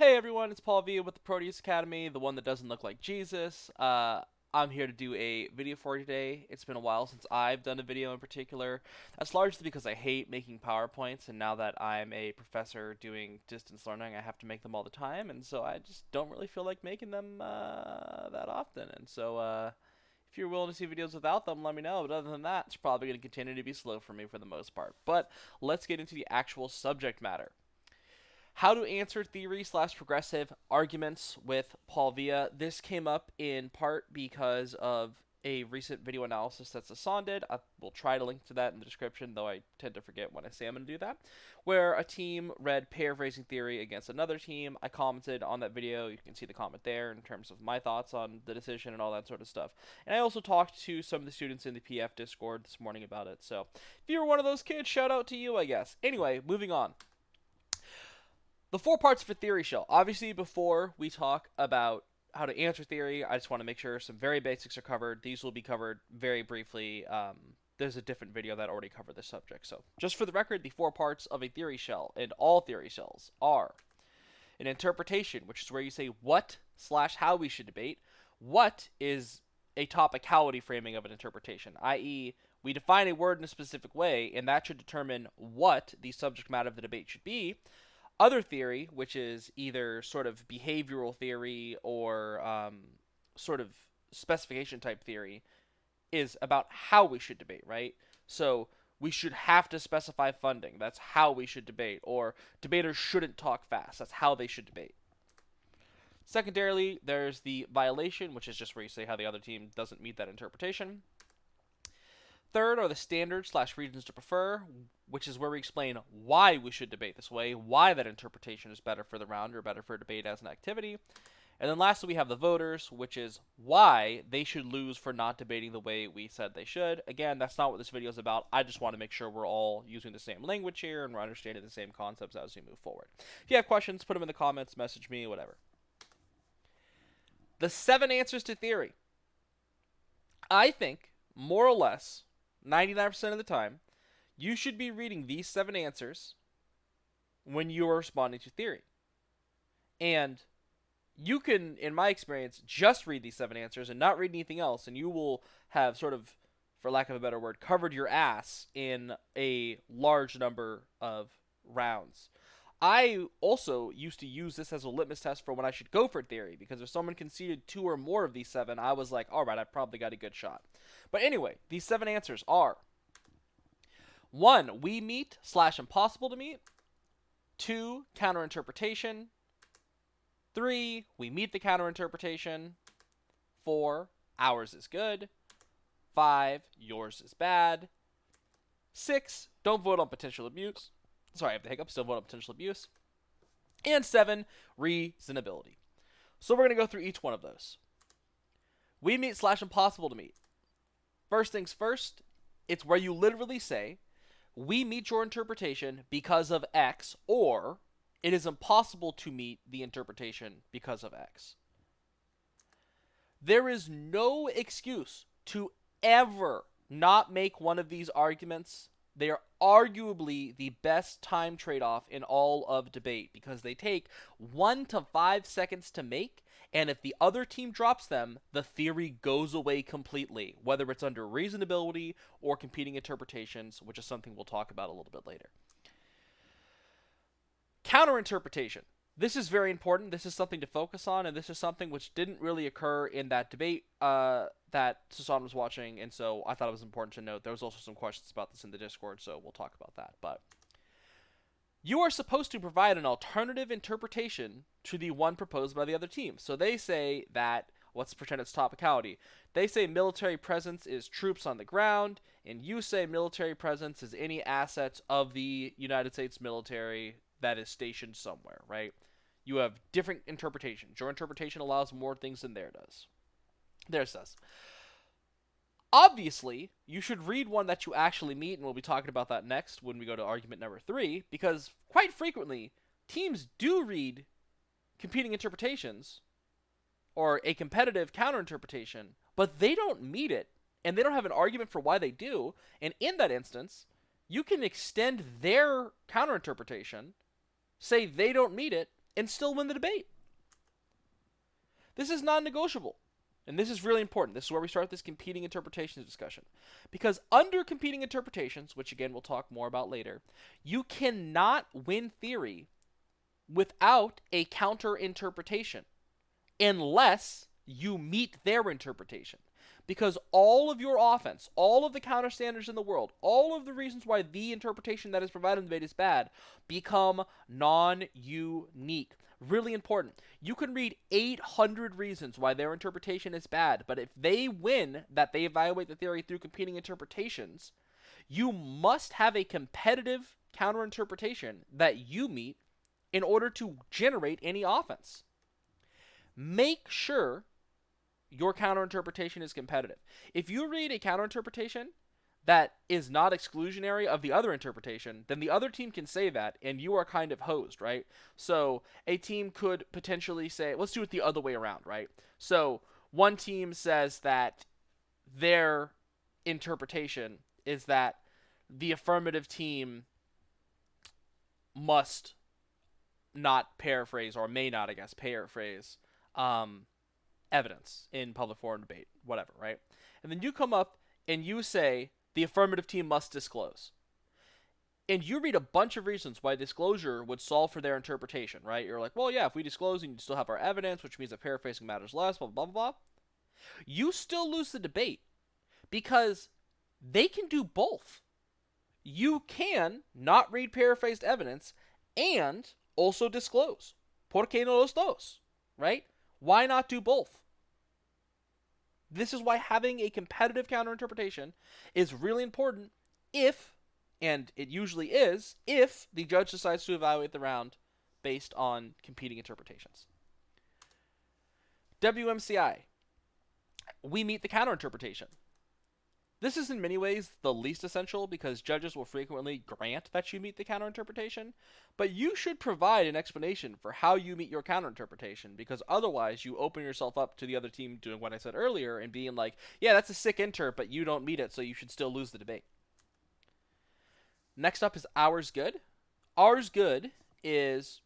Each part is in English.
Hey everyone, it's Paul V with the Proteus Academy, the one that doesn't look like Jesus. I'm here to do a video for you today. It's been a while since I've done a video in particular. That's largely because I hate making PowerPoints, and now that I'm a professor doing distance learning, I have to make them all the time, and so I just don't really feel like making them that often. And so, if you're willing to see videos without them, let me know. But other than that, it's probably going to continue to be slow for me for the most part. But let's get into the actual subject matter. How to answer theory slash progressive arguments with Paul Villa. This came up in part because of a recent video analysis that Sasan did. I will try to link to that in the description, though I tend to forget when I say I'm going to do that. Where a team read paraphrasing theory against another team. I commented on that video. You can see the comment there in terms of my thoughts on the decision and all that sort of stuff. And I also talked to some of the students in the PF Discord this morning about it. So if you were one of those kids, shout out to you, I guess. Anyway, moving on. The 4 parts of a theory shell. Obviously, before we talk about how to answer theory, I just want to make sure some very basics are covered. These will be covered very briefly. There's a different video that already covered this subject. So, just for the record, the 4 parts of a theory shell, and all theory shells, are an interpretation, which is where you say what slash how we should debate. What is a topicality framing of an interpretation, i.e., we define a word in a specific way, and that should determine what the subject matter of the debate should be. Other theory, which is either sort of behavioral theory or sort of specification type theory, is about how we should debate, right? So we should have to specify funding. That's how we should debate. Or debaters shouldn't talk fast. That's how they should debate. Secondarily, there's the violation, which is just where you say how the other team doesn't meet that interpretation. Third are the standards slash reasons to prefer, which is where we explain why we should debate this way, why that interpretation is better for the round or better for debate as an activity. And then lastly, we have the voters, which is why they should lose for not debating the way we said they should. Again, that's not what this video is about. I just want to make sure we're all using the same language here and we're understanding the same concepts as we move forward. If you have questions, put them in the comments, message me, whatever. The 7 answers to theory. I think, more or less, 99% of the time, you should be reading these 7 answers when you are responding to theory. And you can, in my experience, just read these 7 answers and not read anything else, and you will have sort of, for lack of a better word, covered your ass in a large number of rounds. I also used to use this as a litmus test for when I should go for theory, because if someone conceded 2 or more of these 7, I was like, alright, I probably got a good shot. But anyway, these 7 answers are: 1, we meet slash impossible to meet. 2, counterinterpretation. 3, we meet the counterinterpretation. 4, ours is good. 5, yours is bad. 6, don't vote on potential abuse. Sorry, I have the hiccups. Don't vote on potential abuse. And 7, reasonability. So we're going to go through each one of those. We meet slash impossible to meet. First things first, it's where you literally say, we meet your interpretation because of X, or it is impossible to meet the interpretation because of X. There is no excuse to ever not make one of these arguments. They are arguably the best time trade-off in all of debate because they take 1 to 5 seconds to make, and if the other team drops them, the theory goes away completely, whether it's under reasonability or competing interpretations, which is something we'll talk about a little bit later. Counterinterpretation. This is very important. This is something to focus on, and this is something which didn't really occur in that debate that Sasan was watching, and so I thought it was important to note. There was also some questions about this in the Discord, so we'll talk about that. But you are supposed to provide an alternative interpretation to the one proposed by the other team. So they say that, let's pretend it's topicality. They say military presence is troops on the ground, and you say military presence is any assets of the United States military that is stationed somewhere, right? You have different interpretations. Your interpretation allows more things than theirs does. Theirs does. Obviously, you should read one that you actually meet, and we'll be talking about that next when we go to argument number 3, because quite frequently, teams do read competing interpretations or a competitive counterinterpretation, but they don't meet it, and they don't have an argument for why they do, and in that instance, you can extend their counterinterpretation, say they don't meet it, and still win the debate. This is non-negotiable. And this is really important. This is where we start this competing interpretations discussion. Because under competing interpretations, which again we'll talk more about later, you cannot win theory without a counter interpretation unless you meet their interpretation. Because all of your offense, all of the counter standards in the world, all of the reasons why the interpretation that is provided in the debate is bad become non-unique. Really important. You can read 800 reasons why their interpretation is bad, but if they win that they evaluate the theory through competing interpretations, you must have a competitive counter interpretation that you meet in order to generate any offense. Make sure your counter-interpretation is competitive. If you read a counter-interpretation that is not exclusionary of the other interpretation, then the other team can say that, and you are kind of hosed, right? So a team could potentially say, let's do it the other way around, right? So one team says that their interpretation is that the affirmative team must not paraphrase, or may not, I guess, paraphrase evidence in public forum debate, whatever, right? And then you come up and you say the affirmative team must disclose. And you read a bunch of reasons why disclosure would solve for their interpretation, right? You're like, well, yeah, if we disclose, you still have our evidence, which means that paraphrasing matters less, blah, blah, blah, blah. You still lose the debate because they can do both. You can not read paraphrased evidence and also disclose. ¿Por qué no los dos? Right? Why not do both? This is why having a competitive counterinterpretation is really important if, and it usually is, if the judge decides to evaluate the round based on competing interpretations. WMCI. We meet the counterinterpretation. This is in many ways the least essential because judges will frequently grant that you meet the counterinterpretation, but you should provide an explanation for how you meet your counterinterpretation because otherwise you open yourself up to the other team doing what I said earlier and being like, yeah, that's a sick interp, but you don't meet it, so you should still lose the debate. Next up is ours good. Ours good is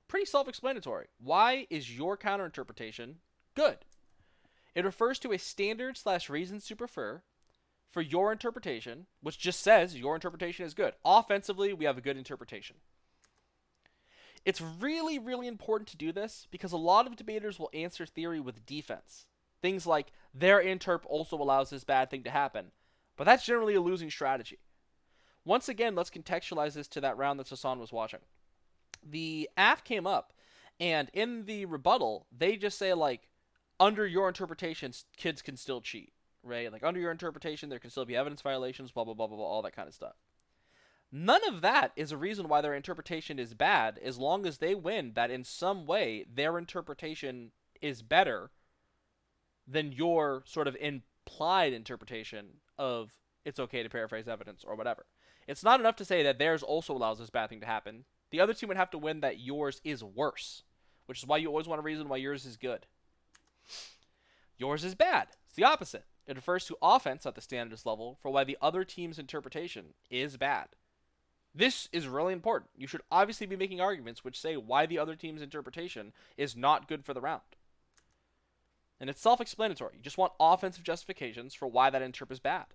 pretty self-explanatory. Why is your counterinterpretation good? It refers to a standard/reasons to prefer for your interpretation, which just says your interpretation is good. Offensively, we have a good interpretation. It's really, really important to do this because a lot of debaters will answer theory with defense. Things like, their interp also allows this bad thing to happen. But that's generally a losing strategy. Once again, let's contextualize this to that round that Sasan was watching. The AF came up, and in the rebuttal, they just say, like, under your interpretations, kids can still cheat. Right? Like, under your interpretation, there can still be evidence violations, blah, blah, blah, blah, blah, all that kind of stuff. None of that is a reason why their interpretation is bad, as long as they win that in some way their interpretation is better than your sort of implied interpretation of it's okay to paraphrase evidence or whatever. It's not enough to say that theirs also allows this bad thing to happen. The other team would have to win that yours is worse, which is why you always want a reason why yours is good. Yours is bad. It's the opposite. It refers to offense at the standards level for why the other team's interpretation is bad. This is really important. You should obviously be making arguments which say why the other team's interpretation is not good for the round. And it's self-explanatory. You just want offensive justifications for why that interp is bad.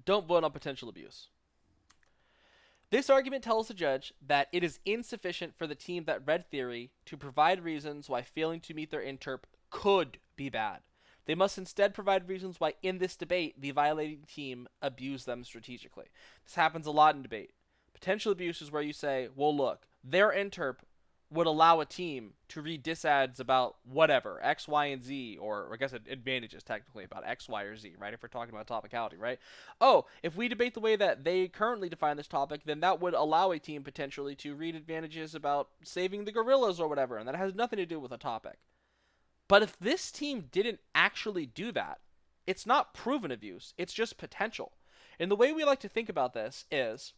Don't vote on potential abuse. This argument tells the judge that it is insufficient for the team that read theory to provide reasons why failing to meet their interp could be bad. They must instead provide reasons why in this debate the violating team abused them strategically. This happens a lot in debate. Potential abuse is where you say, well, look, their interp would allow a team to read disads about whatever, X, Y, and Z, or I guess advantages technically about X, Y, or Z, right? If we're talking about topicality, right? Oh, if we debate the way that they currently define this topic, then that would allow a team potentially to read advantages about saving the gorillas or whatever, and that has nothing to do with a topic. But if this team didn't actually do that, it's not proven abuse, it's just potential. And the way we like to think about this is,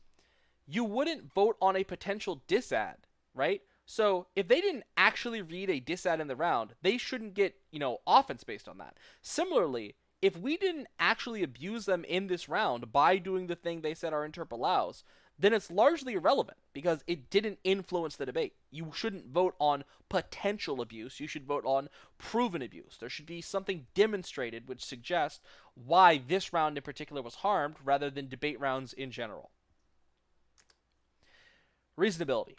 you wouldn't vote on a potential disad, right? So if they didn't actually read a disad in the round, they shouldn't get, offense based on that. Similarly, if we didn't actually abuse them in this round by doing the thing they said our interp allows, then it's largely irrelevant because it didn't influence the debate. You shouldn't vote on potential abuse. You should vote on proven abuse. There should be something demonstrated which suggests why this round in particular was harmed rather than debate rounds in general. Reasonability.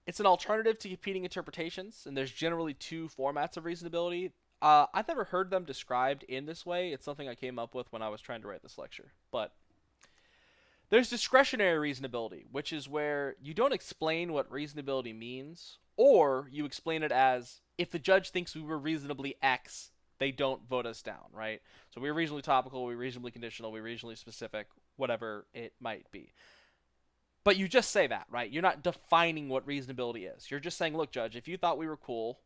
It's an alternative to competing interpretations, and there's generally two formats of reasonability. I've never heard them described in this way. It's something I came up with when I was trying to write this lecture. But there's discretionary reasonability, which is where you don't explain what reasonability means, or you explain it as, if the judge thinks we were reasonably X, they don't vote us down, right? So we're reasonably topical, we're reasonably conditional, we're reasonably specific, whatever it might be. But you just say that, right? You're not defining what reasonability is. You're just saying, look, judge, if you thought we were cool,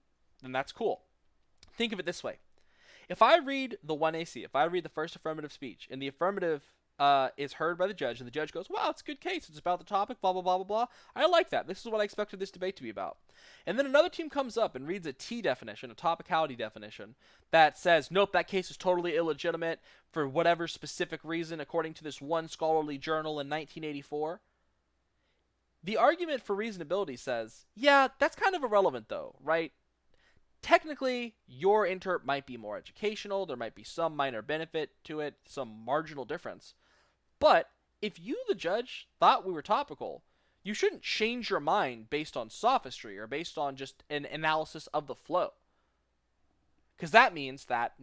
then that's cool. Think of it this way. If I read the 1AC, if I read the first affirmative speech, and the affirmative is heard by the judge, and the judge goes, wow, it's a good case. It's about the topic, blah, blah, blah, blah, blah. I like that. This is what I expected this debate to be about. And then another team comes up and reads a T definition, a topicality definition, that says, nope, that case is totally illegitimate for whatever specific reason, according to this one scholarly journal in 1984. The argument for reasonability says, yeah, that's kind of irrelevant though, right? Technically, your interp might be more educational, there might be some minor benefit to it, some marginal difference. But if you, the judge, thought we were topical, you shouldn't change your mind based on sophistry or based on just an analysis of the flow. Because that means that,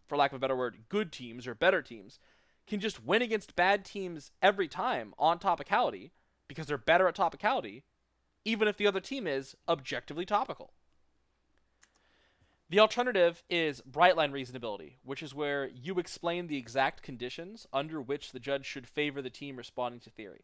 for lack of a better word, good teams or better teams can just win against bad teams every time on topicality, because they're better at topicality, even if the other team is objectively topical. The alternative is bright line reasonability, which is where you explain the exact conditions under which the judge should favor the team responding to theory.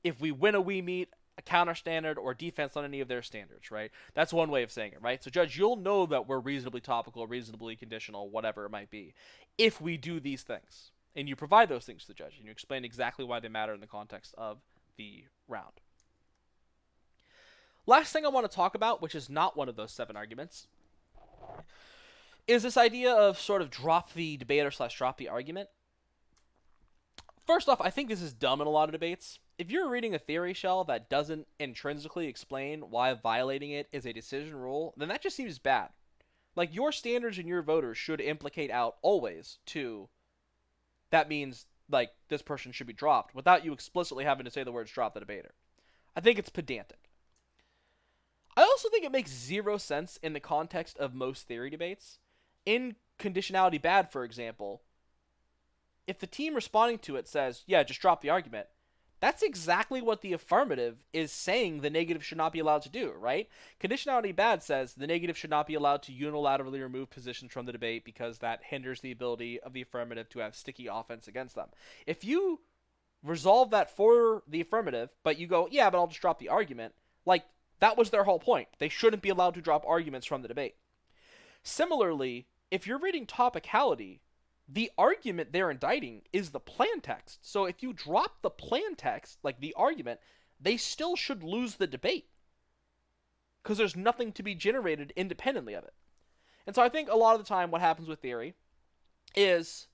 If we win we meet a counter standard or defense on any of their standards, right? That's one way of saying it, right? So judge, you'll know that we're reasonably topical, reasonably conditional, whatever it might be, if we do these things. And you provide those things to the judge, and you explain exactly why they matter in the context of the round. Last thing I want to talk about, which is not one of those 7 arguments, is this idea of sort of drop the debater / drop the argument. First off, I think this is dumb in a lot of debates. If you're reading a theory shell that doesn't intrinsically explain why violating it is a decision rule, then that just seems bad. Like, your standards and your voters should implicate out always to, that means, like, this person should be dropped, without you explicitly having to say the words drop the debater. I think it's pedantic. I also think it makes zero sense in the context of most theory debates. In conditionality bad, for example, if the team responding to it says, yeah, just drop the argument, that's exactly what the affirmative is saying the negative should not be allowed to do, right? Conditionality bad says the negative should not be allowed to unilaterally remove positions from the debate because that hinders the ability of the affirmative to have sticky offense against them. If you resolve that for the affirmative, but you go, yeah, but I'll just drop the argument, like, that was their whole point. They shouldn't be allowed to drop arguments from the debate. Similarly, if you're reading topicality, the argument they're indicting is the plan text. So if you drop the plan text, like the argument, they still should lose the debate, because there's nothing to be generated independently of it. And so I think a lot of the time what happens with theory is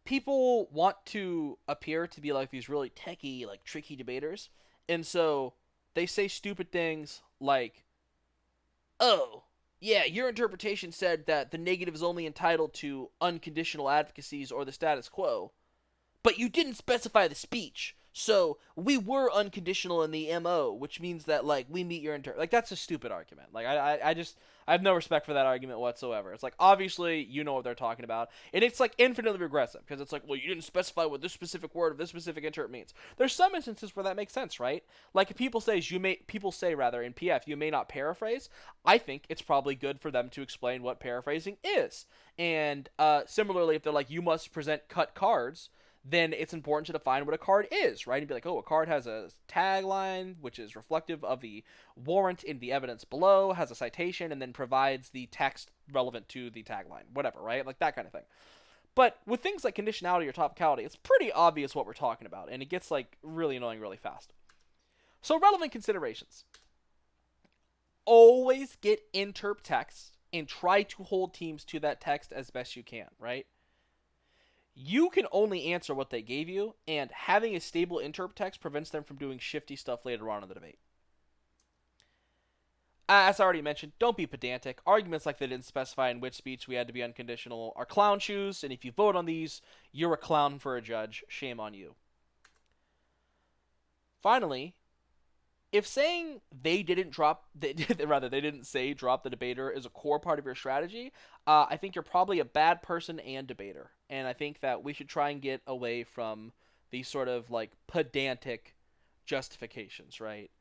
people want to appear to be like these really techie, like tricky debaters. And so they say stupid things like, oh, yeah, your interpretation said that the negative is only entitled to unconditional advocacies or the status quo, but you didn't specify the speech. So we were unconditional in the MO, which means that, like, we meet your like, that's a stupid argument. Like, I have no respect for that argument whatsoever. It's like, obviously, you know what they're talking about. And it's, like, infinitely regressive, because it's like, well, you didn't specify what this specific word of this specific interp means. There's some instances where that makes sense, right? Like, if people say, in PF, you may not paraphrase, I think it's probably good for them to explain what paraphrasing is. And similarly, if they're like, you must present cut cards, then it's important to define what a card is, right? And be like, oh, a card has a tagline, which is reflective of the warrant in the evidence below, has a citation, and then provides the text relevant to the tagline, whatever, right? Like that kind of thing. But with things like conditionality or topicality, it's pretty obvious what we're talking about, and it gets, like, really annoying really fast. So relevant considerations. Always get interp text and try to hold teams to that text as best you can, right? You can only answer what they gave you, and having a stable interp text prevents them from doing shifty stuff later on in the debate. As I already mentioned, don't be pedantic. Arguments like they didn't specify in which speech we had to be unconditional are clown shoes, and if you vote on these, you're a clown for a judge. Shame on you. Finally, if saying they didn't drop, rather they didn't say drop the debater is a core part of your strategy, I think you're probably a bad person and debater, and I think that we should try and get away from these sort of like pedantic justifications, right?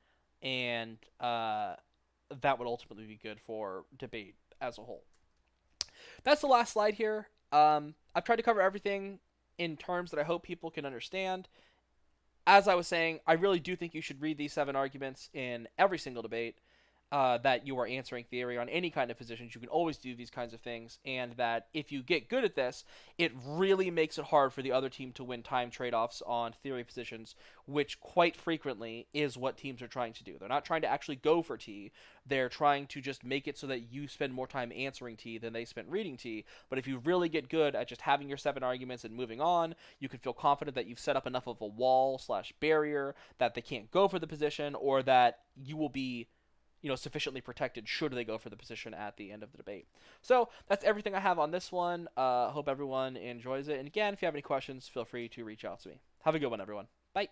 And that would ultimately be good for debate as a whole. That's the last slide here. I've tried to cover everything in terms that I hope people can understand. As I was saying, I really do think you should read these 7 arguments in every single debate that you are answering theory on any kind of positions. You can always do these kinds of things, and that if you get good at this, it really makes it hard for the other team to win time trade-offs on theory positions, which quite frequently is what teams are trying to do. They're not trying to actually go for T. They're trying to just make it so that you spend more time answering T than they spent reading T. But if you really get good at just having your 7 arguments and moving on, you can feel confident that you've set up enough of a wall/barrier that they can't go for the position, or that you will be sufficiently protected should they go for the position at the end of the debate. So that's everything I have on this one. Hope everyone enjoys it. And again, if you have any questions, feel free to reach out to me. Have a good one, everyone. Bye.